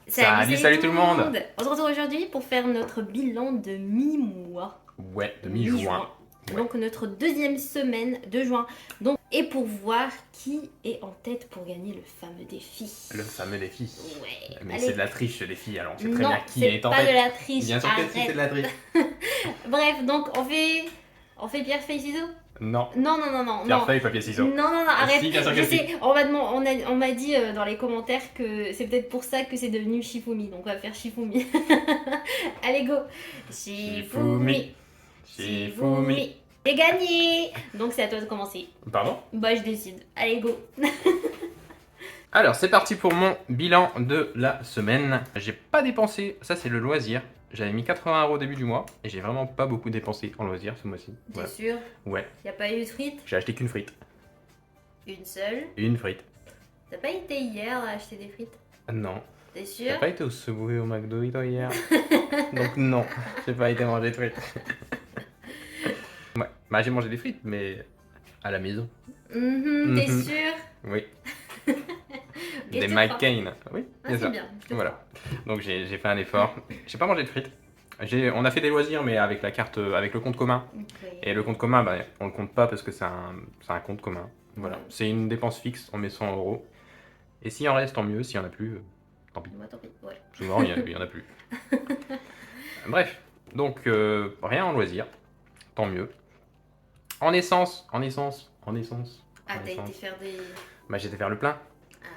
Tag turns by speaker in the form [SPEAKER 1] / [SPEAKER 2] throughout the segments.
[SPEAKER 1] Salut tout le monde.
[SPEAKER 2] On se retrouve aujourd'hui pour faire notre bilan de mi-mois.
[SPEAKER 1] Ouais, de mi-juin. Ouais.
[SPEAKER 2] Donc notre deuxième semaine de juin. Donc, et pour voir qui est en tête pour gagner le fameux défi.
[SPEAKER 1] Le fameux défi.
[SPEAKER 2] Ouais.
[SPEAKER 1] Mais
[SPEAKER 2] Allez.
[SPEAKER 1] c'est de la triche ce défi, alors on sait très
[SPEAKER 2] Non,
[SPEAKER 1] bien qui
[SPEAKER 2] c'est
[SPEAKER 1] est en
[SPEAKER 2] pas
[SPEAKER 1] tête.
[SPEAKER 2] de la triche.
[SPEAKER 1] Bien sûr que si,
[SPEAKER 2] Arrête.
[SPEAKER 1] c'est de la triche.
[SPEAKER 2] Bref, donc on fait pierre feuille ciseaux.
[SPEAKER 1] Non.
[SPEAKER 2] Non.
[SPEAKER 1] Pierre, feuille, papier, ciseaux.
[SPEAKER 2] Non, arrête.
[SPEAKER 1] Si, bien sûr que
[SPEAKER 2] Je
[SPEAKER 1] si.
[SPEAKER 2] sais, on m'a dit dans les commentaires que c'est peut-être pour ça que c'est devenu Shifumi. Donc on va faire Shifumi. Allez, go.
[SPEAKER 1] Shifumi. Shifumi.
[SPEAKER 2] J'ai gagné. Donc c'est à toi de commencer.
[SPEAKER 1] Pardon?
[SPEAKER 2] Bah je décide. Allez, go.
[SPEAKER 1] Alors c'est parti pour mon bilan de la semaine. J'ai pas dépensé, ça c'est le loisir. J'avais mis 80 € au début du mois et j'ai vraiment pas beaucoup dépensé en loisir ce mois-ci.
[SPEAKER 2] T'es
[SPEAKER 1] Voilà.
[SPEAKER 2] sûr?
[SPEAKER 1] Ouais,
[SPEAKER 2] Y a pas eu de frites?
[SPEAKER 1] j'ai acheté qu'une frite.
[SPEAKER 2] Une seule?
[SPEAKER 1] Une frite.
[SPEAKER 2] T'as pas été hier à acheter des frites?
[SPEAKER 1] Non.
[SPEAKER 2] T'es sûr?
[SPEAKER 1] T'as pas été au Subway au McDo toi hier? Donc non, j'ai pas été manger de frites. Ouais, bah j'ai mangé des frites mais à la maison.
[SPEAKER 2] T'es
[SPEAKER 1] Mhm.
[SPEAKER 2] sûr?
[SPEAKER 1] Oui.
[SPEAKER 2] Ok,
[SPEAKER 1] Des
[SPEAKER 2] t'es
[SPEAKER 1] McCain. Oui,
[SPEAKER 2] Ah,
[SPEAKER 1] c'est
[SPEAKER 2] c'est
[SPEAKER 1] ça.
[SPEAKER 2] bien. je te
[SPEAKER 1] Voilà. Donc j'ai fait un effort. J'ai pas mangé de frites. On a fait des loisirs mais avec la carte, avec le compte commun.
[SPEAKER 2] crois. Ok.
[SPEAKER 1] Et le compte commun, bah, on le compte pas parce que c'est un compte commun. Voilà.
[SPEAKER 2] Ouais.
[SPEAKER 1] C'est une dépense fixe, on met 100 €. Et s'il en reste, tant mieux. S'il y en a plus, tant pis.
[SPEAKER 2] Moi, tant pis. Ouais.
[SPEAKER 1] Souvent, il y en a plus. Bref, donc rien en loisir, tant mieux. En essence.
[SPEAKER 2] Ah, t'as été faire des.
[SPEAKER 1] Bah j'étais faire le plein.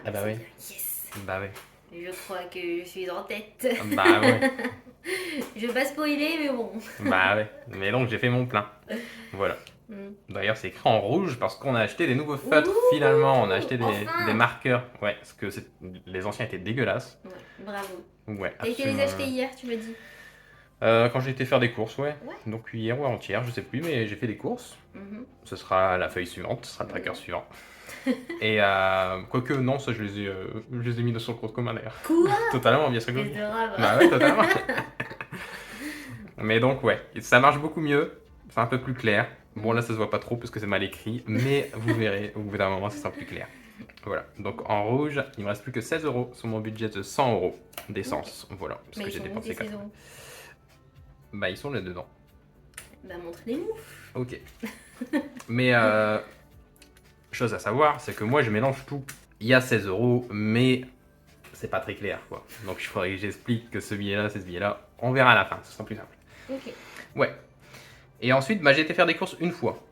[SPEAKER 1] Ah bah
[SPEAKER 2] c'est
[SPEAKER 1] oui.
[SPEAKER 2] bien. Yes.
[SPEAKER 1] Bah ouais.
[SPEAKER 2] Je crois que je suis en tête.
[SPEAKER 1] Bah ouais.
[SPEAKER 2] Je vais pas spoiler, mais bon.
[SPEAKER 1] Bah ouais. Mais donc j'ai fait mon plein. Voilà.
[SPEAKER 2] Mm.
[SPEAKER 1] D'ailleurs c'est écrit en rouge parce qu'on a acheté des nouveaux feutres
[SPEAKER 2] Ouh,
[SPEAKER 1] finalement. On a acheté
[SPEAKER 2] enfin.
[SPEAKER 1] des marqueurs. Ouais, parce que les anciens étaient dégueulasses.
[SPEAKER 2] Ouais, bravo.
[SPEAKER 1] Ouais,
[SPEAKER 2] T'as été les
[SPEAKER 1] absolument.
[SPEAKER 2] acheter hier, tu m'as dit.
[SPEAKER 1] Quand j'ai été faire des courses, ouais.
[SPEAKER 2] Ouais.
[SPEAKER 1] Donc hier ou avant-hier, je sais plus, mais j'ai fait des courses.
[SPEAKER 2] Mhm.
[SPEAKER 1] Ce sera la feuille suivante, ce sera le tracker suivant. Et quoique non, ça je les ai mis sur le compte commun d'ailleurs.
[SPEAKER 2] Quoi?
[SPEAKER 1] Totalement, bien sûr que
[SPEAKER 2] Espèce
[SPEAKER 1] oui.
[SPEAKER 2] de rat,
[SPEAKER 1] Bah ouais, totalement. Mais donc ouais, ça marche beaucoup mieux, c'est un peu plus clair. Bon là ça se voit pas trop parce que c'est mal écrit, mais vous verrez, au bout d'un moment ça sera plus clair. Voilà, donc en rouge, il me reste plus que 16 € sur mon budget de 100 € d'essence. Voilà, parce
[SPEAKER 2] Mais
[SPEAKER 1] que
[SPEAKER 2] ils
[SPEAKER 1] j'ai
[SPEAKER 2] sont où
[SPEAKER 1] dépensé
[SPEAKER 2] tes
[SPEAKER 1] 4.
[SPEAKER 2] saisons?
[SPEAKER 1] Bah ils sont là-dedans.
[SPEAKER 2] Bah montre-les-nous.
[SPEAKER 1] Ok. Mais chose à savoir, c'est que moi je mélange tout. Il y a 16 €, mais c'est pas très clair quoi. Donc il faudrait que j'explique que ce billet-là, c'est ce billet-là. On verra à la fin, ce sera plus simple.
[SPEAKER 2] Ok.
[SPEAKER 1] Ouais. Et ensuite, bah, j'ai été faire des courses une fois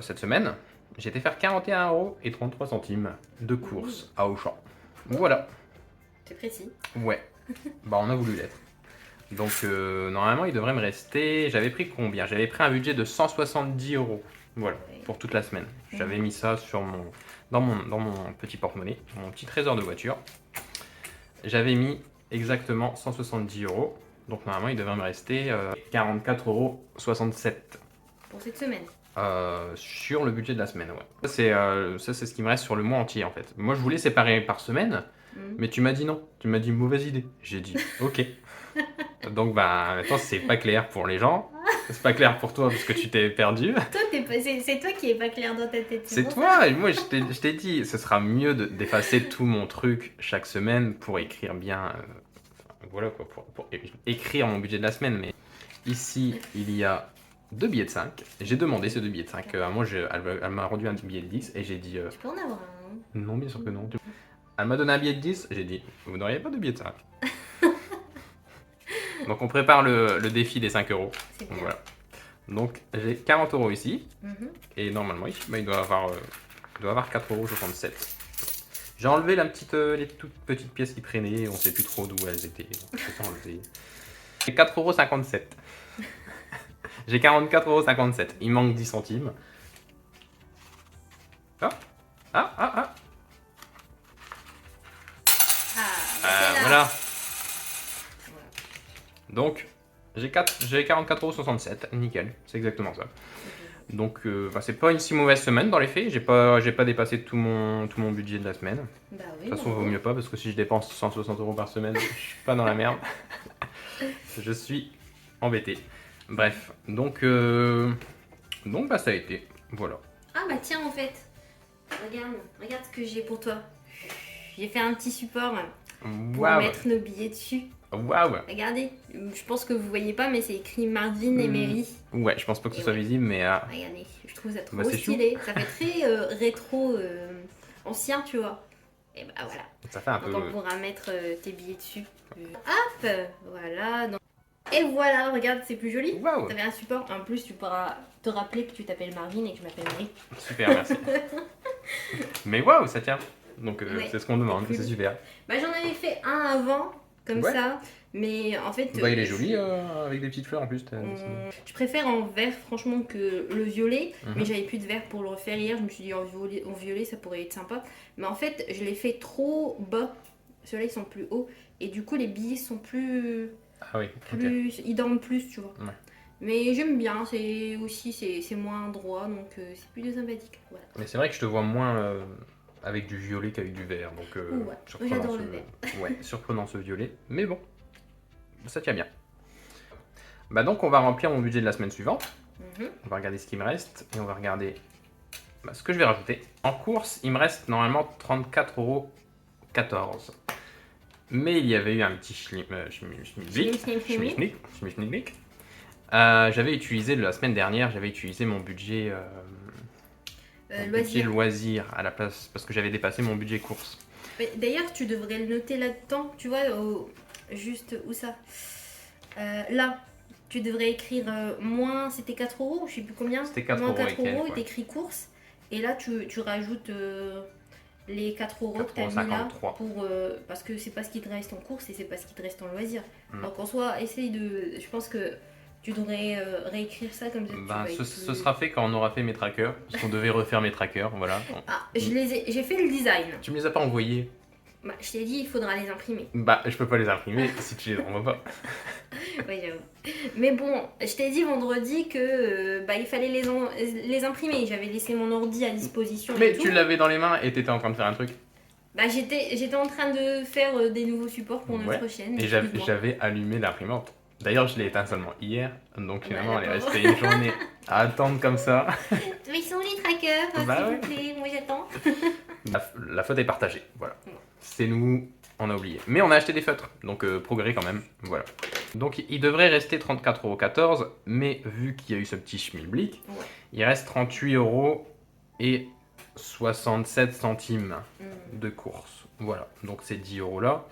[SPEAKER 1] cette semaine. J'ai été faire 41,33 € de courses à Auchan. Voilà.
[SPEAKER 2] C'est précis.
[SPEAKER 1] Ouais. Bah on a voulu l'être. Donc normalement il devrait me rester. J'avais pris combien? J'avais pris un budget de 170 €. Voilà,
[SPEAKER 2] Ouais.
[SPEAKER 1] pour toute la semaine. J'avais mis ça dans mon petit porte-monnaie, mon petit trésor de voiture. J'avais mis exactement 170 €. Donc normalement il devrait me rester 44,67 €
[SPEAKER 2] Pour cette semaine.
[SPEAKER 1] sur le budget de la semaine. Ouais. Ça c'est ce qui me reste sur le mois entier en fait. Moi je voulais séparer par semaine.
[SPEAKER 2] Mhm.
[SPEAKER 1] Mais tu m'as dit non, tu m'as dit mauvaise idée. J'ai dit ok. Donc bah maintenant c'est pas clair pour les gens, c'est pas clair pour toi parce que tu t'es perdu.
[SPEAKER 2] Toi, c'est toi qui est pas clair dans ta tête.
[SPEAKER 1] C'est
[SPEAKER 2] pour
[SPEAKER 1] toi, et moi je t'ai dit, ce sera mieux d'effacer tout mon truc chaque semaine pour écrire bien, voilà quoi, pour écrire mon budget de la semaine. Mais ici il y a 2 billets de 5, j'ai demandé ces 2 billets de 5, moi elle m'a rendu un billet de 10 et j'ai dit
[SPEAKER 2] Tu peux en avoir un.
[SPEAKER 1] non bien sûr que non. Elle m'a donné un billet de 10, j'ai dit, vous n'auriez pas de billet de 5. Donc on prépare le défi des 5 €.
[SPEAKER 2] C'est bien.
[SPEAKER 1] Voilà. Donc j'ai 40 € ici,
[SPEAKER 2] Mhm.
[SPEAKER 1] et normalement il doit avoir 4,67 €. J'ai enlevé les toutes petites pièces qui traînaient, on sait plus trop d'où elles étaient. Donc je les ai enlevées. J'ai 4,57 €. J'ai 44,57 €. Il manque 10 centimes. Ah.
[SPEAKER 2] Ah, bah, c'est là.
[SPEAKER 1] Voilà. Donc, j'ai 44,67 €, nickel, c'est exactement ça. Donc, bah, c'est pas une si mauvaise semaine dans les faits, j'ai pas dépassé tout mon budget de la semaine.
[SPEAKER 2] Bah oui.
[SPEAKER 1] De toute façon,
[SPEAKER 2] bravo.
[SPEAKER 1] vaut mieux pas, parce que si je dépense 160 € par semaine, je suis pas dans la merde. Je suis embêté. Bref, donc bah ça a été, voilà.
[SPEAKER 2] Ah bah tiens en fait. Regarde ce que j'ai pour toi. J'ai fait un petit support. pour
[SPEAKER 1] Waouh.
[SPEAKER 2] mettre nos billets dessus.
[SPEAKER 1] Waouh.
[SPEAKER 2] Regardez, je pense que vous voyez pas, mais c'est écrit Marvin et Mary.
[SPEAKER 1] Ouais, je pense pas que ce
[SPEAKER 2] Et
[SPEAKER 1] soit
[SPEAKER 2] ouais.
[SPEAKER 1] visible, mais
[SPEAKER 2] Regardez, je trouve ça trop
[SPEAKER 1] Bah, c'est
[SPEAKER 2] stylé. Ça fait très rétro, ancien, tu vois. Et bah voilà.
[SPEAKER 1] ça fait un
[SPEAKER 2] Donc
[SPEAKER 1] peu.
[SPEAKER 2] on pourra mettre tes billets dessus. Hop, voilà. Donc... Et voilà, regarde, c'est plus joli.
[SPEAKER 1] Waouh.
[SPEAKER 2] T'avais un support. En plus, tu pourras te rappeler que tu t'appelles Marvin et que je m'appelle Mary.
[SPEAKER 1] Super, merci. Mais waouh, ça tient. Donc
[SPEAKER 2] Ouais,
[SPEAKER 1] c'est ce qu'on demande,
[SPEAKER 2] c'est
[SPEAKER 1] c'est
[SPEAKER 2] cool.
[SPEAKER 1] super.
[SPEAKER 2] Bah j'en avais fait un avant, comme
[SPEAKER 1] Ouais.
[SPEAKER 2] ça. Mais en fait...
[SPEAKER 1] Bah, il est joli avec des petites fleurs en plus.
[SPEAKER 2] Je préfère en vert franchement que le violet,
[SPEAKER 1] Mhm.
[SPEAKER 2] mais j'avais plus de vert pour le refaire hier. Je me suis dit en violet ça pourrait être sympa. Mais en fait, je l'ai fait trop bas. Ceux-là ils sont plus hauts. Et du coup, les billets sont plus.
[SPEAKER 1] Ah oui, ok.
[SPEAKER 2] Ils dorment plus, tu vois.
[SPEAKER 1] Ouais.
[SPEAKER 2] Mais j'aime bien, c'est moins droit donc c'est plus sympathique. Voilà.
[SPEAKER 1] Mais c'est vrai que je te vois moins avec du violet qu'avec du vert. Donc
[SPEAKER 2] Ouais,
[SPEAKER 1] surprenant
[SPEAKER 2] j'adore le vert.
[SPEAKER 1] Ouais, surprenant ce violet. Mais bon, ça tient bien. Bah donc on va remplir mon budget de la semaine suivante.
[SPEAKER 2] Mhm.
[SPEAKER 1] On va regarder ce qui me reste et on va regarder ce que je vais rajouter. En course, il me reste normalement 34,14 €. Mais il y avait eu un petit schmilblick. J'avais utilisé la semaine dernière, j'avais utilisé mon budget, budget loisir à la place parce que j'avais dépassé mon budget course.
[SPEAKER 2] D'ailleurs, tu devrais le noter là-dedans, tu vois, juste où ça là, tu devrais écrire moins, c'était 4 €, je sais plus combien.
[SPEAKER 1] C'était 4
[SPEAKER 2] moins
[SPEAKER 1] €
[SPEAKER 2] 4
[SPEAKER 1] et quelques,
[SPEAKER 2] € et
[SPEAKER 1] ouais.
[SPEAKER 2] t'écris course. Et là, tu rajoutes les 4 € que t'as mis là
[SPEAKER 1] 4,53 €.
[SPEAKER 2] pour, parce que c'est pas ce qui te reste en course et c'est pas ce qui te reste en loisir.
[SPEAKER 1] Mm.
[SPEAKER 2] Donc en soi, essaye de. Je pense que tu devrais réécrire ça comme ça.
[SPEAKER 1] Ben, ce sera fait quand on aura fait mes trackers, parce qu'on devait refaire mes trackers, voilà.
[SPEAKER 2] Ah, j'ai fait le design.
[SPEAKER 1] Tu me les as pas envoyés?
[SPEAKER 2] Bah, je t'ai dit, il faudra les imprimer.
[SPEAKER 1] Bah, je peux pas les imprimer si tu les envoies pas.
[SPEAKER 2] Oui, j'avoue. Mais bon, je t'ai dit vendredi que il fallait les imprimer. J'avais laissé mon ordi à disposition.
[SPEAKER 1] Mais
[SPEAKER 2] et
[SPEAKER 1] tu
[SPEAKER 2] tout.
[SPEAKER 1] l'avais dans les mains et t'étais en train de faire un truc.
[SPEAKER 2] Bah, j'étais en train de faire des nouveaux supports pour notre chaîne.
[SPEAKER 1] Et
[SPEAKER 2] excuse-moi.
[SPEAKER 1] j'avais allumé l'imprimante. D'ailleurs, je l'ai éteint seulement hier, donc finalement, elle est
[SPEAKER 2] d'accord.
[SPEAKER 1] restée une journée à attendre comme ça.
[SPEAKER 2] Mais ils sont les trackers,
[SPEAKER 1] Bah
[SPEAKER 2] s'il
[SPEAKER 1] ouais.
[SPEAKER 2] vous plaît, moi j'attends.
[SPEAKER 1] La faute est partagée, voilà.
[SPEAKER 2] Ouais.
[SPEAKER 1] C'est nous, on a oublié. Mais on a acheté des feutres, donc progrès quand même, voilà. Donc il devrait rester 34,14 €, mais vu qu'il y a eu ce petit schmilblick,
[SPEAKER 2] Ouais.
[SPEAKER 1] il reste 38,67 € de course. Voilà, donc ces 10 € là,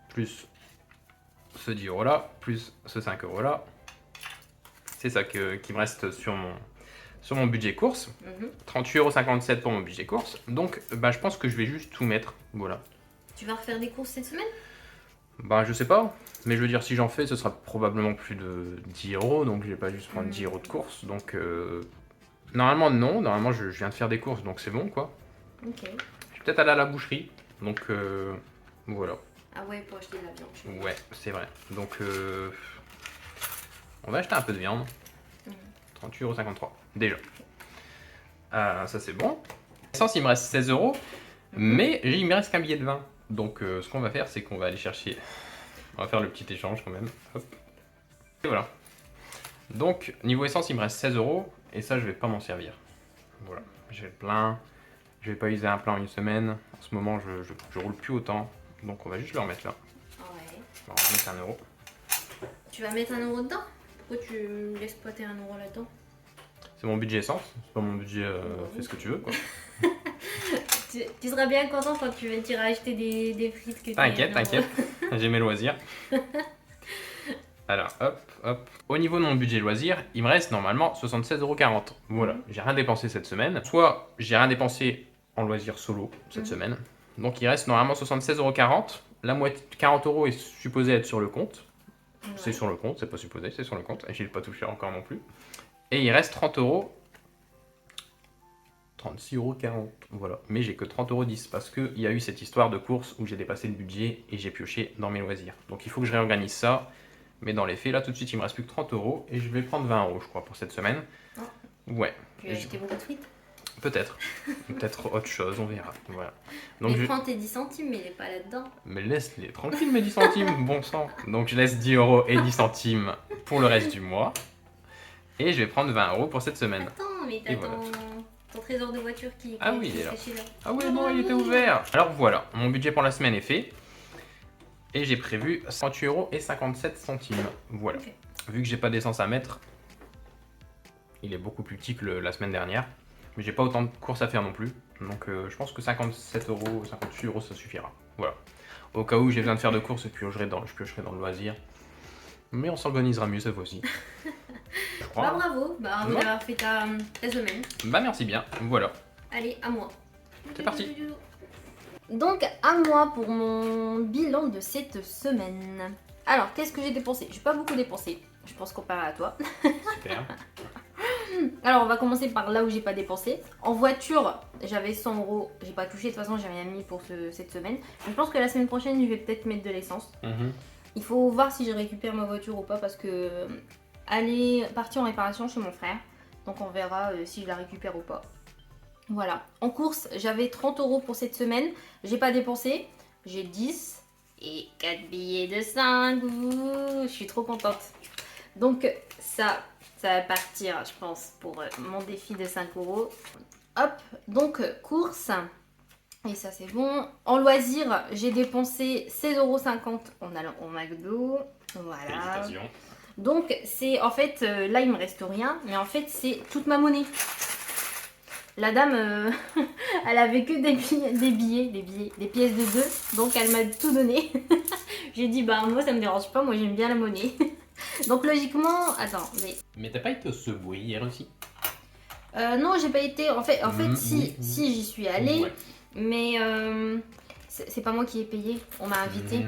[SPEAKER 1] plus ce 10 € là, plus ce 5 € là. C'est ça qui me reste sur mon budget course. 38,57 € pour mon budget course. Donc bah, je pense que je vais juste tout mettre. Voilà.
[SPEAKER 2] Tu vas refaire des courses cette semaine?
[SPEAKER 1] Bah je sais pas. Mais je veux dire, si j'en fais, ce sera probablement plus de 10 €. Donc je vais pas juste prendre 10 € de course. Donc normalement non. Normalement je viens de faire des courses. Donc c'est bon quoi.
[SPEAKER 2] Ok.
[SPEAKER 1] Je vais peut-être aller à la boucherie. Donc voilà.
[SPEAKER 2] Ah ouais, pour acheter de la viande.
[SPEAKER 1] Ouais, c'est vrai. Donc on va acheter un peu de viande. 38,53 € déjà. Ça c'est bon. L'essence il me reste 16 €, mais il me reste qu'un billet de 20. Donc ce qu'on va faire c'est qu'on va aller chercher. On va faire le petit échange quand même. Hop. Et voilà. Donc niveau essence il me reste 16 € et ça je vais pas m'en servir. Voilà. J'ai le plein. Je vais pas user un plein en une semaine. En ce moment je roule plus autant. Donc on va juste le remettre là.
[SPEAKER 2] Ouais.
[SPEAKER 1] On va remettre 1 €.
[SPEAKER 2] Tu vas mettre 1 € dedans? Pourquoi tu laisses poter 1 € là-dedans?
[SPEAKER 1] C'est mon budget essence, c'est pas mon budget fais ce que tu veux quoi.
[SPEAKER 2] Tu seras bien content quand tu iras acheter des frites que tu
[SPEAKER 1] T'inquiète, j'ai mes loisirs. Alors hop. Au niveau de mon budget loisir, il me reste normalement 76,40 €. Voilà, j'ai rien dépensé cette semaine. Soit j'ai rien dépensé en loisir solo cette semaine. Donc il reste normalement 76,40 €. La moitié, 40 € est supposé être sur le compte.
[SPEAKER 2] Ouais.
[SPEAKER 1] C'est sur le compte, c'est pas supposé, c'est sur le compte. Et j'y ai pas touché encore non plus. Et il reste 30 €. 36,40 €, voilà. Mais j'ai que 30,10 € parce qu'il y a eu cette histoire de course où j'ai dépassé le budget et j'ai pioché dans mes loisirs. Donc il faut que je réorganise ça. Mais dans les faits, là tout de suite, il me reste plus que 30 € et je vais prendre 20 € je crois pour cette semaine.
[SPEAKER 2] Oh.
[SPEAKER 1] Ouais.
[SPEAKER 2] Tu vas acheter beaucoup de frites?
[SPEAKER 1] Peut-être. Peut-être autre chose, on verra. Voilà.
[SPEAKER 2] Donc mais 30 et 10 centimes, mais il est pas là-dedans.
[SPEAKER 1] Mais laisse-les tranquilles mes 10 centimes, bon sang. Donc je laisse 10 € et 10 centimes pour le reste du mois. Et je vais prendre 20 € pour cette semaine.
[SPEAKER 2] Attends, mais t'as
[SPEAKER 1] Et voilà.
[SPEAKER 2] ton trésor de voiture qui est
[SPEAKER 1] Ah oui, il est là.
[SPEAKER 2] caché là.
[SPEAKER 1] Ah oui, non, il était ouvert. Alors voilà, mon budget pour la semaine est fait. Et j'ai prévu 38,57 €. Voilà.
[SPEAKER 2] Ok.
[SPEAKER 1] Vu que j'ai pas d'essence à mettre, il est beaucoup plus petit que la semaine dernière. Mais j'ai pas autant de courses à faire non plus. Donc je pense que 57 €, 58 € ça suffira. Voilà. Au cas où j'ai besoin de faire de courses, je piocherai dans le loisir. Mais on s'organisera mieux cette fois-ci. Je crois.
[SPEAKER 2] Bah bravo, bravo
[SPEAKER 1] Ouais.
[SPEAKER 2] d'avoir fait ta semaine.
[SPEAKER 1] Bah merci bien, voilà.
[SPEAKER 2] Allez, à moi.
[SPEAKER 1] C'est parti.
[SPEAKER 2] Donc à moi pour mon bilan de cette semaine. Alors, qu'est-ce que j'ai dépensé? J'ai pas beaucoup dépensé, je pense comparé à toi.
[SPEAKER 1] Super.
[SPEAKER 2] Alors, on va commencer par là où j'ai pas dépensé. En voiture, j'avais 100 €. J'ai pas touché, de toute façon, j'ai rien mis pour cette semaine. Je pense que la semaine prochaine, je vais peut-être mettre de l'essence. Il faut voir si je récupère ma voiture ou pas parce que aller partir en réparation chez mon frère. Donc, on verra si je la récupère ou pas. Voilà. En course, j'avais 30 € pour cette semaine. J'ai pas dépensé. J'ai 10 et 4 billets de 5. Ouh, je suis trop contente. Donc, ça va partir, je pense, pour mon défi de 5 €. Hop, donc course. Et ça, c'est bon. En loisir, j'ai dépensé 16,50 € en allant au McDo. Voilà.
[SPEAKER 1] Félicitations.
[SPEAKER 2] Donc, c'est en fait, là, il me reste rien. Mais en fait, c'est toute ma monnaie. La dame, elle avait que des pièces de 2. Donc, elle m'a tout donné. J'ai dit, bah, moi, ça me dérange pas. Moi, j'aime bien la monnaie. Donc, logiquement, attends,
[SPEAKER 1] Mais t'as pas été au Subway hier aussi?
[SPEAKER 2] non, j'ai pas été. En fait, si, si j'y suis allée.
[SPEAKER 1] Ouais.
[SPEAKER 2] Mais c'est pas moi qui ai payé. On m'a invité.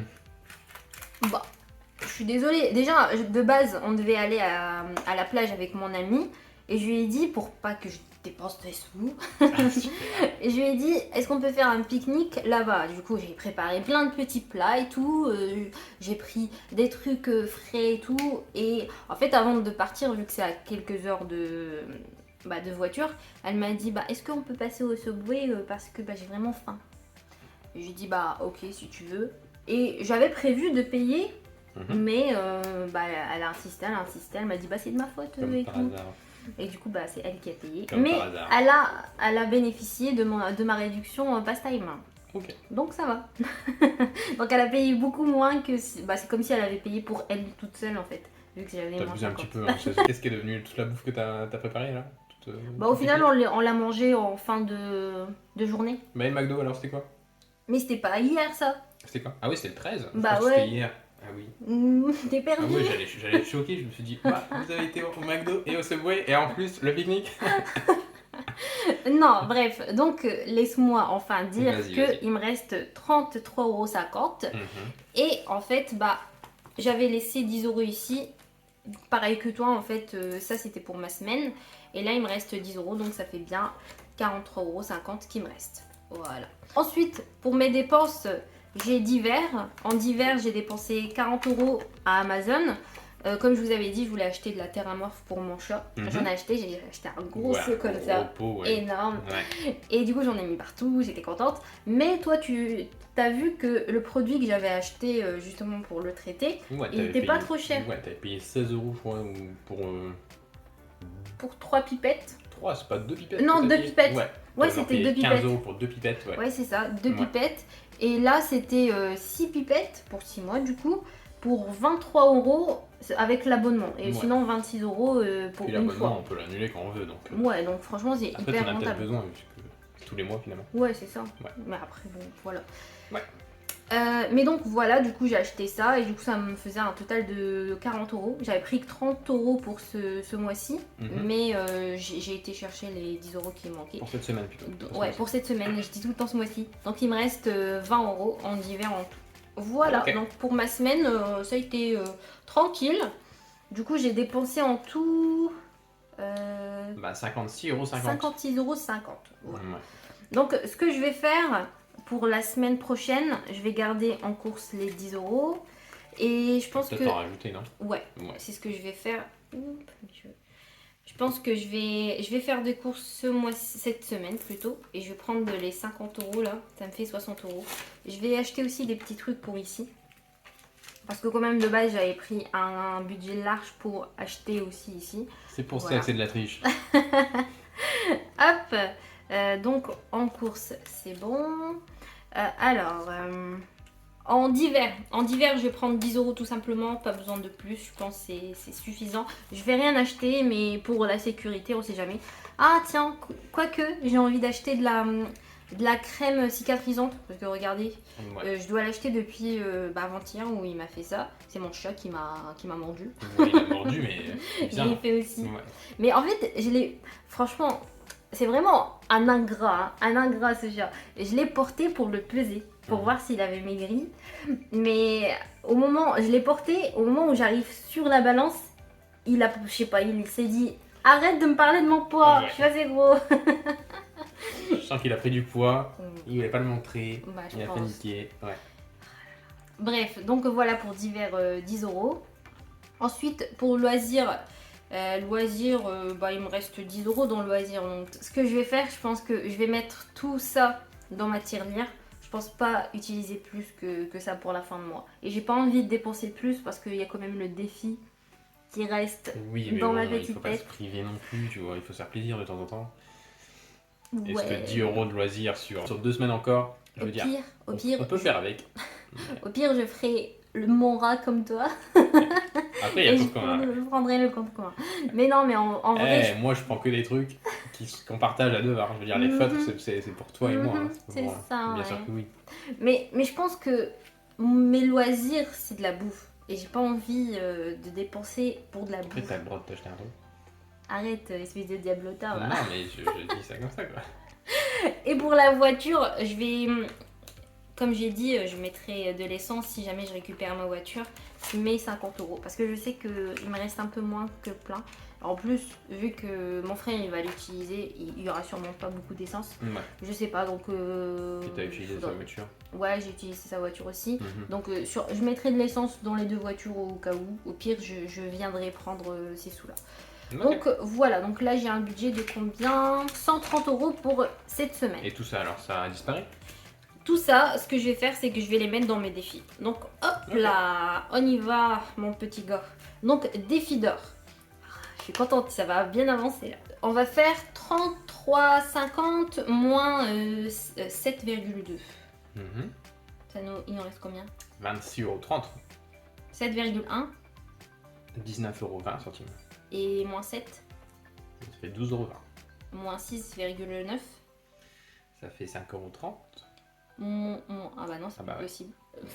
[SPEAKER 2] Bah, je suis désolée. Déjà, de base, on devait aller à la plage avec mon ami. Et je lui ai dit, pour pas que je dépense des sous, et je lui ai dit, est-ce qu'on peut faire un pique-nique là-bas? Du coup, j'ai préparé plein de petits plats et tout. J'ai pris des trucs frais et tout. Et en fait, avant de partir, vu que c'est à quelques heures de voiture, elle m'a dit, bah, est-ce qu'on peut passer au Subway parce que bah, j'ai vraiment faim. Et j'ai dit, bah, ok, si tu veux. Et j'avais prévu de payer, mais bah, elle a insisté, elle m'a dit, bah, c'est de ma faute et
[SPEAKER 1] par
[SPEAKER 2] tout.
[SPEAKER 1] hasard.
[SPEAKER 2] Et du coup, bah, c'est elle qui a payé.
[SPEAKER 1] Comme
[SPEAKER 2] Mais
[SPEAKER 1] par hasard.
[SPEAKER 2] elle a bénéficié de ma réduction pastime.
[SPEAKER 1] Ok.
[SPEAKER 2] Donc ça va. Donc elle a payé beaucoup moins que bah, c'est comme si elle avait payé pour elle toute seule en fait. Vu que j'avais
[SPEAKER 1] T'as
[SPEAKER 2] moins
[SPEAKER 1] abusé un
[SPEAKER 2] 50.
[SPEAKER 1] petit peu. Hein. Qu'est-ce qui est devenu toute la bouffe que t'as préparée là?
[SPEAKER 2] Bah au final on l'a mangé en fin de journée.
[SPEAKER 1] Mais le McDo alors c'était quoi?
[SPEAKER 2] Mais c'était pas hier ça.
[SPEAKER 1] C'était quoi? Ah oui, c'était le 13. Je
[SPEAKER 2] Bah
[SPEAKER 1] pense que
[SPEAKER 2] ouais.
[SPEAKER 1] c'était hier. Ah oui.
[SPEAKER 2] T'es
[SPEAKER 1] Ah
[SPEAKER 2] perdu.
[SPEAKER 1] ouais, j'allais être choqué. Je me suis dit, bah, vous avez été au McDo et au Subway et en plus le pique-nique.
[SPEAKER 2] Non, bref. Donc laisse-moi enfin dire
[SPEAKER 1] Vas-y.
[SPEAKER 2] qu'il me reste 33,50 €. Et en fait, bah j'avais laissé 10 € ici. Pareil que toi, en fait, ça c'était pour ma semaine. Et là, il me reste 10 €, donc ça fait bien 43,50 € qui me reste. Voilà. Ensuite, pour mes dépenses, j'ai divers. En divers, j'ai dépensé 40 € à Amazon. Comme je vous avais dit, je voulais acheter de la terramorphe pour mon chat. J'en ai acheté, j'ai acheté un gros saut comme ça.
[SPEAKER 1] Pot, ouais.
[SPEAKER 2] Énorme.
[SPEAKER 1] Ouais.
[SPEAKER 2] Et du coup, j'en ai mis partout, j'étais contente. Mais toi, tu as vu que le produit que j'avais acheté justement pour le traiter,
[SPEAKER 1] Ouais,
[SPEAKER 2] il était pas trop cher.
[SPEAKER 1] Ouais, t'avais payé 16 €, je crois, pour
[SPEAKER 2] Pour 3 pipettes.
[SPEAKER 1] 3, c'est pas 2 pipettes?
[SPEAKER 2] Non,
[SPEAKER 1] que t'as
[SPEAKER 2] 2
[SPEAKER 1] payé
[SPEAKER 2] pipettes.
[SPEAKER 1] Ouais,
[SPEAKER 2] Ouais,
[SPEAKER 1] t'as genre
[SPEAKER 2] c'était
[SPEAKER 1] payé
[SPEAKER 2] 2 pipettes.
[SPEAKER 1] 15 € pour 2 pipettes, ouais.
[SPEAKER 2] Ouais, c'est ça, 2
[SPEAKER 1] Ouais.
[SPEAKER 2] pipettes. Et là, c'était 6 pipettes pour 6 mois, du coup, pour 23 € avec l'abonnement. Et
[SPEAKER 1] Ouais.
[SPEAKER 2] sinon, 26 € pour
[SPEAKER 1] Puis
[SPEAKER 2] une
[SPEAKER 1] l'abonnement,
[SPEAKER 2] fois.
[SPEAKER 1] on peut l'annuler quand on veut, donc.
[SPEAKER 2] Ouais, donc franchement, c'est
[SPEAKER 1] Après,
[SPEAKER 2] hyper
[SPEAKER 1] t'en as peut-être
[SPEAKER 2] rentable.
[SPEAKER 1] besoin, vu que tous les mois finalement.
[SPEAKER 2] Ouais, c'est ça.
[SPEAKER 1] Ouais.
[SPEAKER 2] Mais après, bon, voilà.
[SPEAKER 1] Ouais.
[SPEAKER 2] Mais donc voilà, du coup j'ai acheté ça et du coup ça me faisait un total de 40 €. J'avais pris que 30 € pour ce mois-ci, mais j'ai été chercher les 10 € qui me manquaient.
[SPEAKER 1] Pour cette semaine plutôt.
[SPEAKER 2] Ouais, pour cette semaine, je dis tout le temps ce mois-ci. Donc il me reste 20 € en divers en tout. Voilà,
[SPEAKER 1] Ok.
[SPEAKER 2] donc pour ma semaine, ça a été tranquille. Du coup j'ai dépensé en tout
[SPEAKER 1] Bah 56,50 €.
[SPEAKER 2] 56,50 €. Voilà.
[SPEAKER 1] Ouais.
[SPEAKER 2] Donc ce que je vais faire pour la semaine prochaine, je vais garder en course les 10 € et je pense
[SPEAKER 1] Peut-être
[SPEAKER 2] que
[SPEAKER 1] en rajouter, non?
[SPEAKER 2] ouais, c'est ce que je vais faire. Je pense que je vais faire des courses cette semaine plutôt et je vais prendre les 50 € là, ça me fait 60 €. Je vais acheter aussi des petits trucs pour ici. Parce que quand même de base j'avais pris un budget large pour acheter aussi ici.
[SPEAKER 1] C'est pour
[SPEAKER 2] Voilà.
[SPEAKER 1] ça que c'est de la triche.
[SPEAKER 2] Hop, donc en course c'est bon. Alors, En divers, je vais prendre 10 € tout simplement, pas besoin de plus, je pense que c'est suffisant. Je vais rien acheter, mais pour la sécurité, on sait jamais. Ah tiens, quoique, j'ai envie d'acheter de la crème cicatrisante, parce que regardez, je dois l'acheter depuis avant-hier où il m'a fait ça. C'est mon chat qui m'a mordu.
[SPEAKER 1] Ouais, il a mordu, mais
[SPEAKER 2] je l'ai fait aussi.
[SPEAKER 1] Ouais.
[SPEAKER 2] Mais en fait, franchement, c'est vraiment un ingrat ce chat. Je l'ai porté pour le peser, pour voir s'il avait maigri. Mais je l'ai porté, au moment où j'arrive sur la balance, il s'est dit arrête de me parler de mon poids, je suis assez gros.
[SPEAKER 1] Je sens qu'il a pris du poids, il voulait pas le montrer, il a paniqué. Ouais.
[SPEAKER 2] Bref, donc voilà pour divers 10 €. Ensuite, pour loisirs, il me reste 10 € dans le loisir. Donc, ce que je vais faire, je pense que je vais mettre tout ça dans ma tirelire. Je pense pas utiliser plus que ça pour la fin de mois. Et j'ai pas envie de dépenser plus parce qu'il y a quand même le défi qui reste dans ma petite tête.
[SPEAKER 1] Il faut pas se priver non plus, tu vois, il faut se faire plaisir de temps en temps.
[SPEAKER 2] Ouais.
[SPEAKER 1] Est-ce que 10 € de loisirs sur 2 semaines encore,
[SPEAKER 2] au pire,
[SPEAKER 1] on peut faire avec.
[SPEAKER 2] Au pire, je ferai mon rat comme toi.
[SPEAKER 1] Après, il y a le compte commun.
[SPEAKER 2] Je prendrai le compte commun. Mais non, mais en vrai.
[SPEAKER 1] Moi, je prends que des trucs qu'on partage à deux. Je veux dire, les photos, c'est pour toi et moi. Hein.
[SPEAKER 2] C'est ça.
[SPEAKER 1] Bien sûr que oui.
[SPEAKER 2] Mais je pense que mes loisirs, c'est de la bouffe. Et j'ai pas envie de dépenser pour de la bouffe.
[SPEAKER 1] Après, t'as le droit de t'acheter un truc.
[SPEAKER 2] Arrête, espèce de diablotard.
[SPEAKER 1] Non, mais je dis ça comme ça, quoi.
[SPEAKER 2] Et pour la voiture, je vais. Comme j'ai dit, je mettrai de l'essence si jamais je récupère ma voiture. Je mets 50 € parce que je sais qu'il me reste un peu moins que plein. En plus, vu que mon frère il va l'utiliser, il y aura sûrement pas beaucoup d'essence.
[SPEAKER 1] Ouais.
[SPEAKER 2] Je sais pas, donc.
[SPEAKER 1] Et t'as utilisé sa voiture?
[SPEAKER 2] Ouais, j'ai utilisé sa voiture aussi. Donc je mettrai de l'essence dans les deux voitures au cas où. Au pire, je viendrai prendre ces sous-là. Okay. Donc voilà, donc là j'ai un budget de combien? 130 € pour cette semaine.
[SPEAKER 1] Et tout ça alors, ça a disparu?
[SPEAKER 2] Tout ça, ce que je vais faire, c'est que je vais les mettre dans mes défis. Donc hop là, on y va mon petit gars. Donc défi d'or. Je suis contente, ça va bien avancer là. On va faire 33,50 moins 7,2. Il nous reste combien?
[SPEAKER 1] 26,30 €.
[SPEAKER 2] 7,1.
[SPEAKER 1] 19,20 €.
[SPEAKER 2] Et moins 7?
[SPEAKER 1] Ça fait 12,20 €.
[SPEAKER 2] Moins 6,9.
[SPEAKER 1] Ça fait 5,30 €.
[SPEAKER 2] Ah bah non, c'est pas possible.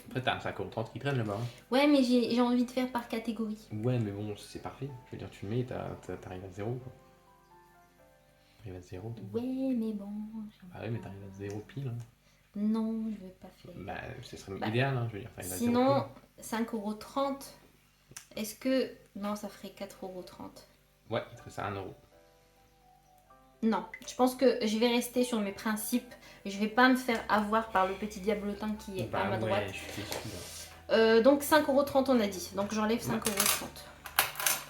[SPEAKER 1] Après, t'as un 5,30 € qui traîne là-bas. Hein.
[SPEAKER 2] Ouais, mais j'ai envie de faire par catégorie.
[SPEAKER 1] Ouais, mais bon, c'est parfait. Je veux dire, tu le mets, t'arrives à 0. Quoi. T'arrives à 0.
[SPEAKER 2] Ouais, mais bon.
[SPEAKER 1] Ah ouais, mais t'arrives à 0 pile. Hein.
[SPEAKER 2] Non, je veux pas faire.
[SPEAKER 1] Bah, ce serait idéal, hein, je veux dire.
[SPEAKER 2] Sinon, 5,30 €. Est-ce que. Non, ça ferait 4,30 €.
[SPEAKER 1] Ouais, il te reste à 1 €.
[SPEAKER 2] Non, je pense que je vais rester sur mes principes. Je vais pas me faire avoir par le petit diablotin qui est à ma droite.
[SPEAKER 1] Je suis déçue,
[SPEAKER 2] donc 5,30 € on a dit. Donc j'enlève 5,30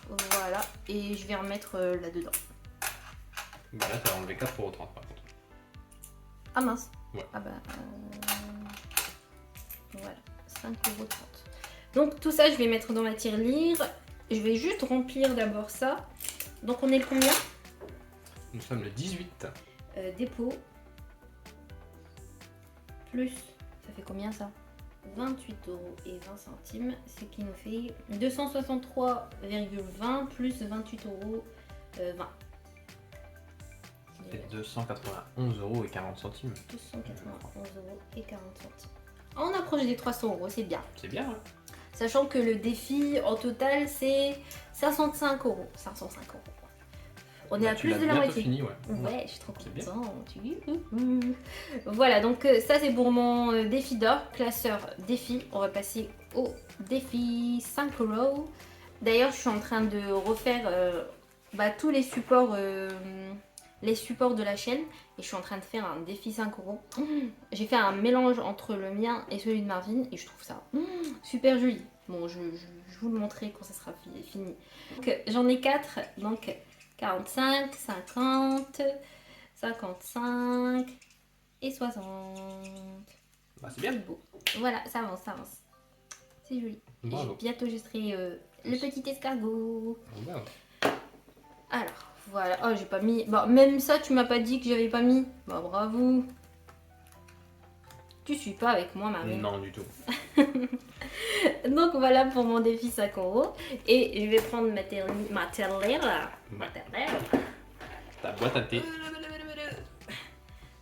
[SPEAKER 2] €. Voilà. Et je vais remettre là-dedans.
[SPEAKER 1] Bah là, t'as enlevé 4,30 € par contre.
[SPEAKER 2] Ah mince.
[SPEAKER 1] Ouais.
[SPEAKER 2] Ah bah. Voilà. 5,30 €. Donc tout ça, je vais mettre dans ma tirelire. Je vais juste remplir d'abord ça. Donc on est le combien?
[SPEAKER 1] Nous sommes le 18.
[SPEAKER 2] Dépôt. Plus, ça fait combien ça? 28,20 €, ce qui nous fait 263,20 plus 28,20 €.
[SPEAKER 1] Ça fait 291,40 €.
[SPEAKER 2] 291,40 €. On approche des 300 €, c'est bien.
[SPEAKER 1] C'est bien, ouais.
[SPEAKER 2] Sachant que le défi en total c'est 505 €. 505 €. On est à plus de la moitié.
[SPEAKER 1] Fini, ouais.
[SPEAKER 2] Ouais, je suis trop contente. Voilà, donc ça c'est pour mon défi d'or, classeur défi. On va passer au défi 5 €. D'ailleurs, je suis en train de refaire tous les supports de la chaîne et je suis en train de faire un défi 5 €. J'ai fait un mélange entre le mien et celui de Marvin et je trouve ça super joli. Bon, je vous le montrerai quand ça sera fini. J'en ai 4, donc 45, 50, 55 et 60.
[SPEAKER 1] Bah, c'est bien.
[SPEAKER 2] Beau. Voilà, ça avance, ça avance. C'est joli.
[SPEAKER 1] Bravo.
[SPEAKER 2] Et bientôt, je serai le petit escargot.
[SPEAKER 1] Bravo.
[SPEAKER 2] Alors, voilà. Oh, j'ai pas mis. Bon, même ça, tu m'as pas dit que j'avais pas mis. Bah, bravo. Tu suis pas avec moi, Marie?
[SPEAKER 1] Non, du tout.
[SPEAKER 2] Donc voilà pour mon défi 5 €. Et je vais prendre ma terrière.
[SPEAKER 1] Ta boîte à thé.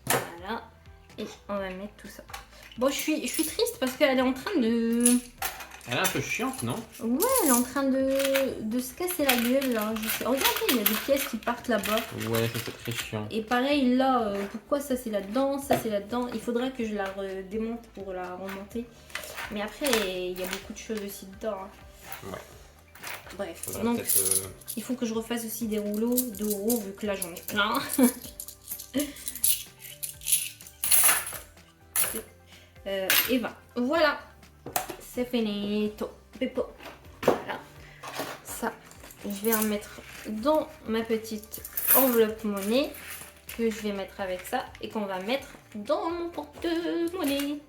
[SPEAKER 2] Voilà. Et on va mettre tout ça. Bon, je suis triste parce qu'elle est en train de...
[SPEAKER 1] Elle est un peu chiante, non?
[SPEAKER 2] Ouais, elle est en train de se casser la gueule là. Regardez, il y a des pièces qui partent là-bas.
[SPEAKER 1] Ouais, ça c'est très chiant.
[SPEAKER 2] Et pareil là, pourquoi ça c'est là-dedans, ça c'est là-dedans. Il faudra que je la démonte pour la remonter. Mais après, il y a beaucoup de choses aussi dedans. Hein.
[SPEAKER 1] Ouais.
[SPEAKER 2] Bref,
[SPEAKER 1] Faudrait
[SPEAKER 2] donc
[SPEAKER 1] il
[SPEAKER 2] faut que je refasse aussi des rouleaux d'euros vu que là j'en ai plein. Et voilà, c'est finito. Pepo. Voilà. Ça, je vais en mettre dans ma petite enveloppe monnaie que je vais mettre avec ça et qu'on va mettre dans mon porte-monnaie.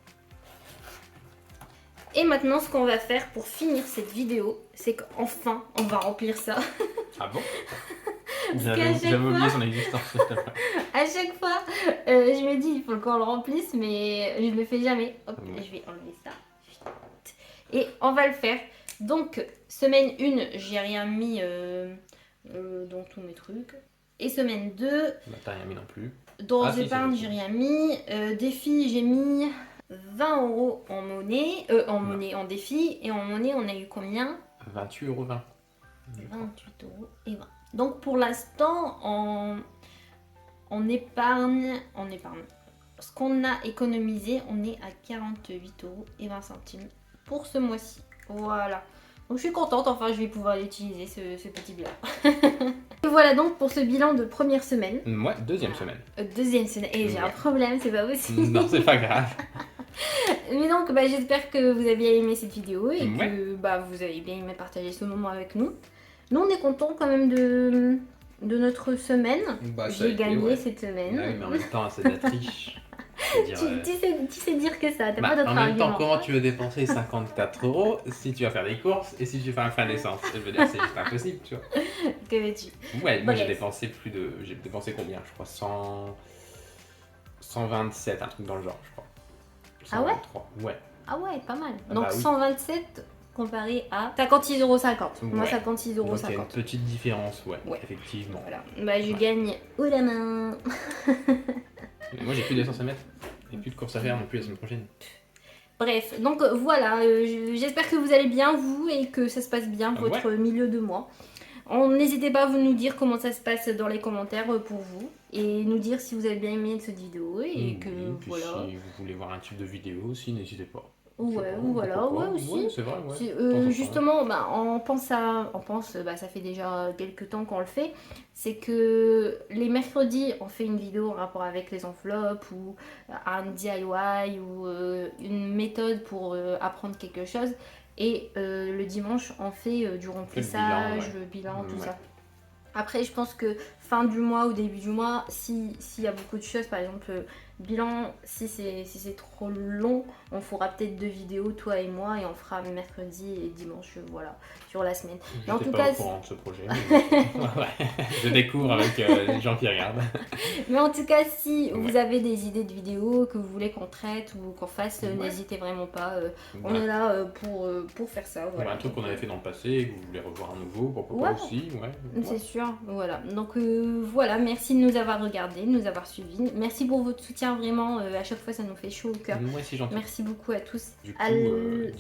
[SPEAKER 2] Et maintenant, ce qu'on va faire pour finir cette vidéo, c'est qu'enfin, on va remplir ça.
[SPEAKER 1] Ah bon?
[SPEAKER 2] J'avais
[SPEAKER 1] oublié son existence.
[SPEAKER 2] À chaque fois, je me dis, il faut qu'on le remplisse, mais je ne le fais jamais. Hop,
[SPEAKER 1] Ouais.
[SPEAKER 2] je vais enlever ça. Et on va le faire. Donc, semaine 1, j'ai rien mis dans tous mes trucs. Et semaine 2,
[SPEAKER 1] Bah, t'as rien mis non plus.
[SPEAKER 2] dans
[SPEAKER 1] si,
[SPEAKER 2] épargne,
[SPEAKER 1] c'est
[SPEAKER 2] j'ai rien mis. Défi, j'ai mis 20 € en monnaie. En défi. Et en monnaie, on a eu combien?
[SPEAKER 1] 28,20 €.
[SPEAKER 2] 28,20 €. Donc pour l'instant, en épargne, ce qu'on a économisé, on est à 48,20 € pour ce mois-ci. Voilà. Donc je suis contente, enfin je vais pouvoir l'utiliser ce petit bilan. Et voilà donc pour ce bilan de première semaine.
[SPEAKER 1] Ouais, deuxième semaine.
[SPEAKER 2] Deuxième semaine. Et j'ai un problème, c'est pas possible.
[SPEAKER 1] Non, c'est pas grave.
[SPEAKER 2] Mais donc j'espère que vous avez bien aimé cette vidéo et
[SPEAKER 1] Ouais.
[SPEAKER 2] que vous avez bien aimé partager ce moment avec nous. Nous on est contents quand même de notre semaine.
[SPEAKER 1] Bah, ça a
[SPEAKER 2] J'ai
[SPEAKER 1] été,
[SPEAKER 2] gagné
[SPEAKER 1] ouais.
[SPEAKER 2] cette semaine.
[SPEAKER 1] Ah oui, mais en même temps, c'est de la triche. C'est-à-dire,
[SPEAKER 2] Tu sais dire que ça, t'as
[SPEAKER 1] bah,
[SPEAKER 2] pas d'autre
[SPEAKER 1] en même temps,
[SPEAKER 2] argument.
[SPEAKER 1] comment tu veux dépenser 54 € si tu vas faire des courses et si tu fais un plein d'essence? Je veux dire, c'est juste impossible, tu vois.
[SPEAKER 2] Que veux-tu?
[SPEAKER 1] Ouais, moi j'ai
[SPEAKER 2] Bref.
[SPEAKER 1] dépensé J'ai dépensé combien? Je crois 127, un truc dans le genre, je crois.
[SPEAKER 2] Ah ouais?
[SPEAKER 1] 123, ouais.
[SPEAKER 2] Ah ouais, pas mal.
[SPEAKER 1] Ah
[SPEAKER 2] Donc
[SPEAKER 1] bah oui.
[SPEAKER 2] 127 comparé à 56,50 €. Moi
[SPEAKER 1] Ouais.
[SPEAKER 2] 56,50
[SPEAKER 1] Donc il y a une
[SPEAKER 2] €.
[SPEAKER 1] petite différence, ouais,
[SPEAKER 2] Ouais.
[SPEAKER 1] effectivement.
[SPEAKER 2] Voilà. Bah je
[SPEAKER 1] Ouais.
[SPEAKER 2] gagne haut la main.
[SPEAKER 1] Mais moi j'ai plus d'essence à mettre et plus de courses à faire non plus la semaine prochaine.
[SPEAKER 2] Bref, donc voilà, j'espère que vous allez bien vous et que ça se passe bien votre milieu de mois. N'hésitez pas à vous nous dire comment ça se passe dans les commentaires pour vous et nous dire si vous avez bien aimé cette vidéo et que
[SPEAKER 1] Puis
[SPEAKER 2] voilà.
[SPEAKER 1] si vous voulez voir un type de vidéo aussi, n'hésitez pas.
[SPEAKER 2] Ouais, voilà, ouais aussi.
[SPEAKER 1] Ouais, c'est vrai, ouais.
[SPEAKER 2] Justement, on pense, ça fait déjà quelques temps qu'on le fait, c'est que les mercredis, on fait une vidéo en rapport avec les enveloppes ou un DIY ou une méthode pour apprendre quelque chose. Et le dimanche, on fait du remplissage, le bilan, tout ça. Après, je pense que fin du mois ou début du mois, s'il y a beaucoup de choses, par exemple, bilan, si c'est trop long, on fera peut-être 2 vidéos, toi et moi, et on fera mercredi et dimanche, voilà, sur la semaine.
[SPEAKER 1] Mais en tout cas, au courant de ce projet. Ouais. Je découvre avec les gens qui regardent.
[SPEAKER 2] Mais en tout cas, si vous avez des idées de vidéos que vous voulez qu'on traite ou qu'on fasse, n'hésitez vraiment pas. On est là pour faire ça. Voilà.
[SPEAKER 1] Un truc qu'on avait fait dans le passé et que vous voulez revoir à nouveau, pourquoi pas aussi.
[SPEAKER 2] C'est sûr, voilà. Donc voilà, merci de nous avoir regardés, de nous avoir suivis. Merci pour votre soutien, vraiment. À chaque fois, ça nous fait chaud au cœur.
[SPEAKER 1] Ouais, c'est gentil.
[SPEAKER 2] Merci beaucoup à tous.
[SPEAKER 1] Du coup,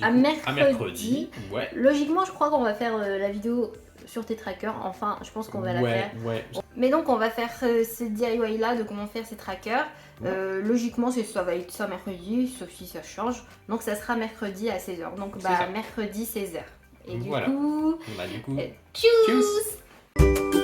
[SPEAKER 2] à mercredi.
[SPEAKER 1] Ouais.
[SPEAKER 2] Logiquement, je crois qu'on va faire la vidéo sur tes trackers. Enfin, je pense qu'on va la faire.
[SPEAKER 1] Ouais.
[SPEAKER 2] Mais donc, on va faire ce DIY là de comment faire ces trackers. Logiquement, ça va être ça mercredi, sauf si ça change. Donc, ça sera mercredi à 16h. Donc, mercredi 16h. Et du coup,
[SPEAKER 1] tchuss.
[SPEAKER 2] tchuss.